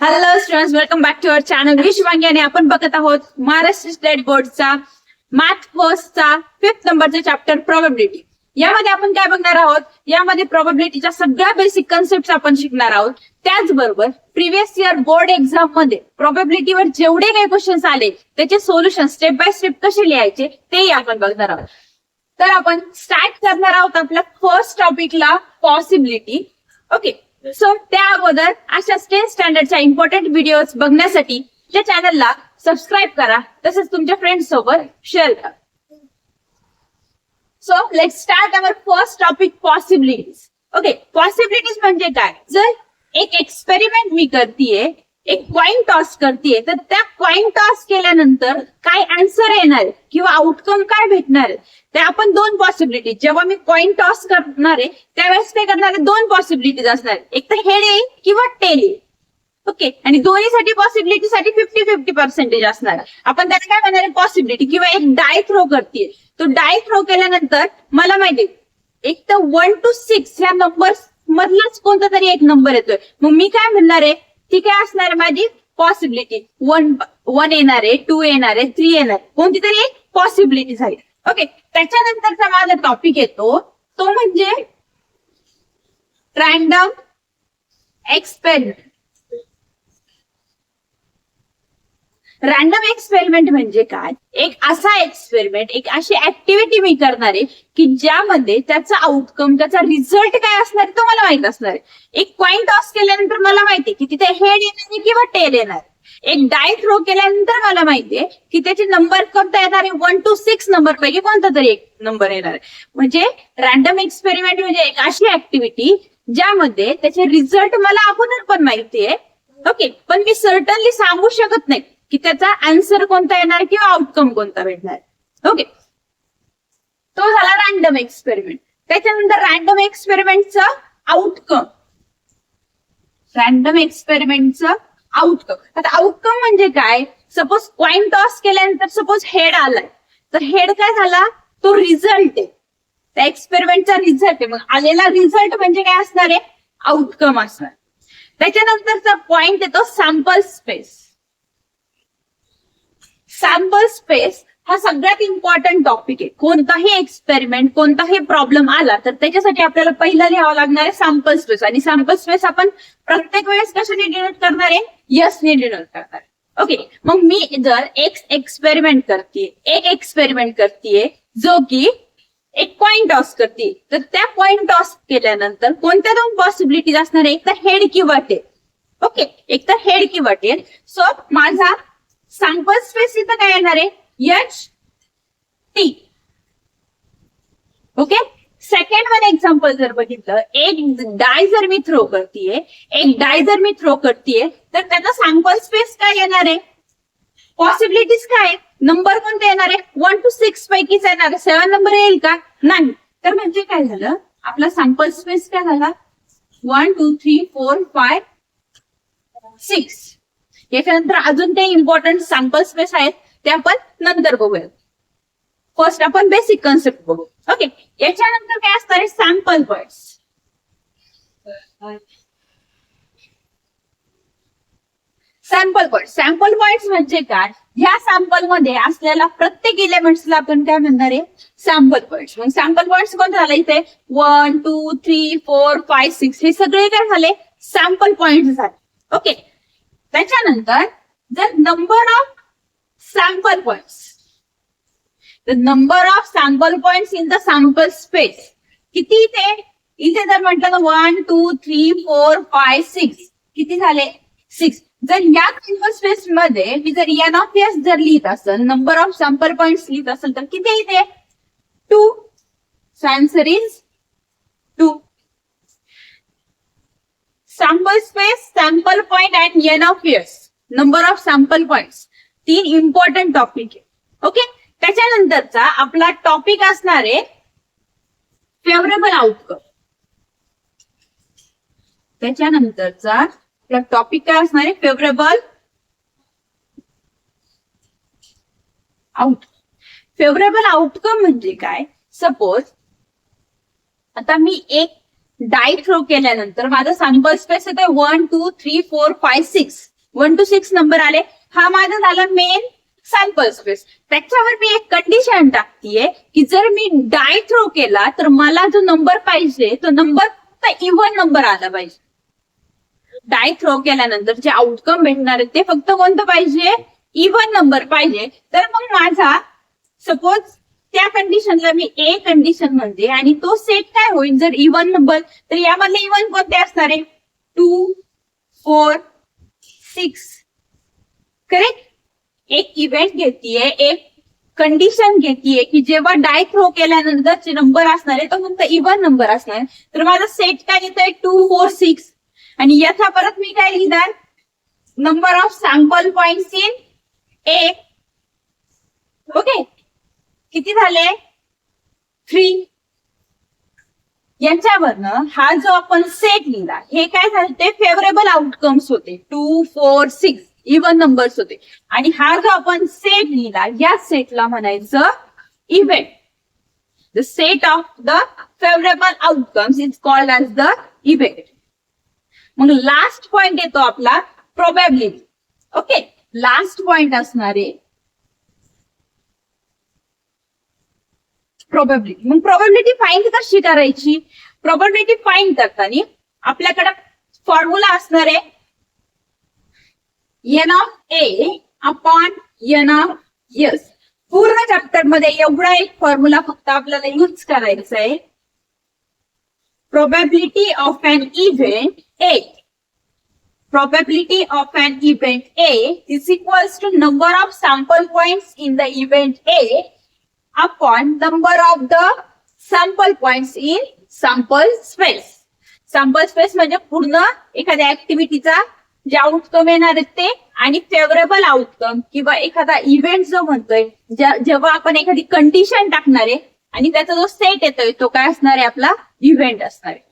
Hello students, welcome back to our channel. मी शुभांगी आणि आपण बघत आहोत महाराष्ट्र स्टेट बोर्डचा मॅथ कोर्सचा 5th नंबरचा चॅप्टर प्रोबॅबिलिटी. यामध्ये आपण काय बघणार आहोत? यामध्ये प्रोबॅबिलिटीच्या सगळ्या बेसिक कन्सेप्ट आपण शिकणार आहोत. त्याचबरोबर प्रिव्हियस इयर बोर्ड एक्झाम मध्ये प्रोबॅबिलिटीवर जेवढे काही क्वेश्चन्स आले त्याचे सोल्युशन स्टेप बाय स्टेप कसे लिहायचे तेही आपण बघणार आहोत. तर आपण स्टार्ट करणार आहोत आपल्या फर्स्ट टॉपिकला, पॉसिबिलिटी. ओके, सो त्या अगोदर अशा 10th स्टँडर्डच्या इम्पॉर्टंट व्हिडिओज बघण्यासाठी त्या चॅनलला सबस्क्राईब करा, तसेच तुमच्या फ्रेंड्स सोबत शेअर करा. So let's start our first topic, possibilities. Okay, possibilities म्हणजे काय? जर एक एक्सपेरिमेंट मी करतेय, एक कॉइन टॉस करतेय, तर त्या कॉइन टॉस केल्यानंतर काय आन्सर येणार किंवा आउटकम काय भेटणार ते आपण दोन पॉसिबिलिटी, जेव्हा मी कॉइन टॉस करणार आहे त्यावेळेस काय करणार आहे, दोन पॉसिबिलिटीज असणार, एक तर हेड येईल किंवा टेल येईल. ओके, आणि दोन्हीसाठी पॉसिबिलिटीसाठी 50-50% असणार. आपण त्याला काय म्हणणार आहे, पॉसिबिलिटी. किंवा एक डाय थ्रो करतेय, तो डाय थ्रो केल्यानंतर मला माहिती एक तर 1 to 6 या नंबर मधलाच कोणता तरी एक नंबर येतोय, मग मी काय म्हणणार आहे, ती काय असणार आहे माझी पॉसिबिलिटी. 1 येणार आहे, 2 येणार आहे, 3 येणार, कोणती तरी एक पॉसिबिलिटी झाली. ओके, त्याच्यानंतरचा माझा टॉपिक येतो तो म्हणजे रॅन्डम एक्सपेरिमेंट. रॅन्डम एक्सपेरिमेंट म्हणजे काय? एक असा एक्सपेरिमेंट, एक अशी ऍक्टिव्हिटी मी करणार आहे की ज्यामध्ये त्याचा आउटकम, त्याचा रिझल्ट काय असणार तो मला माहित असणार आहे. एक कॉइन टॉस केल्यानंतर मला माहितीये की तिथे हेड येणार आहे किंवा टेल येणार. एक डाय थ्रो केल्यानंतर मला माहितीये की त्याचे नंबर कोणता येणार आहे, 1 to 6 नंबर पैकी कोणता तरी एक नंबर येणार आहे. म्हणजे रॅन्डम एक्सपेरिमेंट म्हणजे एक अशी ऍक्टिव्हिटी ज्यामध्ये त्याचे रिझल्ट मला अगोदर पण माहितीये. ओके, पण मी सर्टनली सांगू शकत नाही की त्याचा आन्सर कोणता येणार किंवा आउटकम कोणता भेटणार. ओके, तो झाला रॅन्डम एक्सपेरिमेंट. त्याच्यानंतर रॅन्डम एक्सपेरिमेंटचं आउटकम. रॅन्डम एक्सपेरिमेंटचं आउटकम. आता आउटकम म्हणजे काय? सपोज कॉइन टॉस केल्यानंतर सपोज हेड आलाय, तर हेड काय झाला, तो रिझल्ट आहे, त्या एक्सपेरिमेंटचा रिझल्ट आहे. मग आलेला रिझल्ट म्हणजे काय असणार आहे, आउटकम असणार. त्याच्यानंतरचा पॉइंट येतो सॅम्पल स्पेस. सॅम्पल स्पेस हा सगळ्यात इम्पॉर्टंट टॉपिक आहे. कोणताही एक्सपेरिमेंट, कोणताही प्रॉब्लेम आला तर त्याच्यासाठी आपल्याला पहिला लिहावं लागणार आहे सॅम्पल स्पेस. आणि सॅम्पल स्पेस आपण प्रत्येक वेळेस कशाने डिनोट करणार आहे, यस ने डिनोट करणार आहे. ओके, मग मी जर एक एक्सपेरिमेंट करतेय जो की एक कॉइन टॉस करते, तर त्या कॉइन टॉस केल्यानंतर कोणत्या दोन पॉसिबिलिटीज असणार आहे, एक तर हेड किंवा टेल. ओके, एक तर हेड किंवा टेल. सो माझा सॅम्पल स्पेस इथं काय येणार आहे, HT. Okay, second one example जर बघितलं, एक डाय जर मी थ्रो करतेय, तर त्याचा सॅम्पल स्पेस काय येणार आहे, पॉसिबिलिटीज काय, नंबर कोणते येणार आहे, 1 to 6 पैकीच येणार आहे. 7 नंबर येईल का, नाही. तर म्हणजे काय झालं, आपला सॅम्पल स्पेस काय झाला, 1 2 3 4 5 6. याच्यानंतर अजून ते इम्पॉर्टंट सॅम्पल स्पेस आहेत ते आपण नंतर बघूया. फर्स्ट आपण बेसिक कन्सेप्ट बघू. ओके, याच्यानंतर काय असणार आहे, सॅम्पल पॉइंट्स. सॅम्पल पॉइंट्स म्हणजे काय, ह्या सॅम्पल मध्ये असलेल्या प्रत्येक एलिमेंट्सला आपण काय म्हणणार आहे, सॅम्पल पॉइंट्स. मग सॅम्पल पॉइंट्स कोणते झाले इथे, 1 2 3 4 5 6 हे सगळे काय झाले, सॅम्पल पॉइंट्स झाले. ओके, त्याच्यानंतर जर number of sample points, the number of sample points in the sample space किती इथे जर म्हटलं तर 1 2 3 4 5 6 किती झाले, 6. जर या सॅम्पल स्पेस मध्ये मी जर एन ऑफ एस जर लिहित असेल, नंबर ऑफ सॅम्पल पॉइंट्स लिहित असेल, तर किती इथे 2. Answer is 2. Sample space, sample point and n of S, number of sample points, 3 important topic आहे. ओके, त्याच्यानंतरचा आपला टॉपिक असणार आहे फेवरेबल आउटकम. त्याच्यानंतरचा टॉपिक काय असणार आहे, फेवरेबल आउटकम. फेवरेबल आउटकम म्हणजे काय, सपोज आता मी एक डाय थ्रो केल्यानंतर माझा सॅम्पल स्पेस येतोय 1 2 3 4 5 6. 1 to 6 नंबर आले. हा माझा झाला मेन सॅम्पल स्पेस. त्याच्यावर मी एक कंडिशन टाकतीये की जर मी डाय थ्रो केला तर मला जो नंबर पाहिजे तो नंबर फक्त इव्हन नंबर आला पाहिजे. डाय थ्रो केल्यानंतर जे आउटकम भेटणार आहे ते फक्त कोणतं पाहिजे, इव्हन नंबर पाहिजे. तर मग माझा सपोज त्या कंडिशनला मी ए कंडिशन म्हणते आणि तो सेट काय होईल जर इव्हन नंबर, तर यामधले इव्हन कोणते असणार आहे, 2, 4, 6. करेक्ट. एक इव्हेंट घेतीये, एक कंडिशन घेतीये की जेव्हा डाय थ्रो केल्यानंतरचे नंबर असणार आहे तो फक्त इव्हन नंबर असणार आहे. तर माझा सेट काय येतोय, 2, 4, 6. आणि याचा परत मी काय लिहिणार, number of sample points in A. Okay, किती झाले, 3. यांच्यावरनं हा जो आपण सेट लिहिला हे काय झालं, ते फेवरेबल आउटकम्स होते. 2, 4, 6 इव्हन नंबर्स होते. आणि हा जो आपण सेट लिहिला या सेटला म्हणायचं event. The set of the favourable outcomes is called as the event. मग लास्ट पॉइंट येतो आपला प्रोबॅबिलिटी. ओके, लास्ट पॉइंट असणार आहे प्रोबॅबिलिटी. मग प्रोबॅबिलिटी फाइंड कशी करायची, प्रोबॅबिलिटी फाइंड करताना आपल्याकडे फॉर्म्युला असणार आहे n of A upon n of S. पूर्ण चॅप्टर मध्ये एवढा एक फॉर्म्युला फक्त आपल्याला यूज करायचा आहे. probability of an event A. Probability of an event A is equals to number of sample points in the event A upon number of the sample points in sample space. Sample space म्हणजे पूर्ण एखाद्या ऍक्टिव्हिटीचा जे outcome येणार आहे ते, आणि favourable outcome किंवा एखादा इव्हेंट जो म्हणतोय, जेव्हा आपण एखादी कंडिशन टाकणार आहे आणि त्याचा जो सेट येतोय तो काय असणार आहे, आपला इव्हेंट असणार आहे.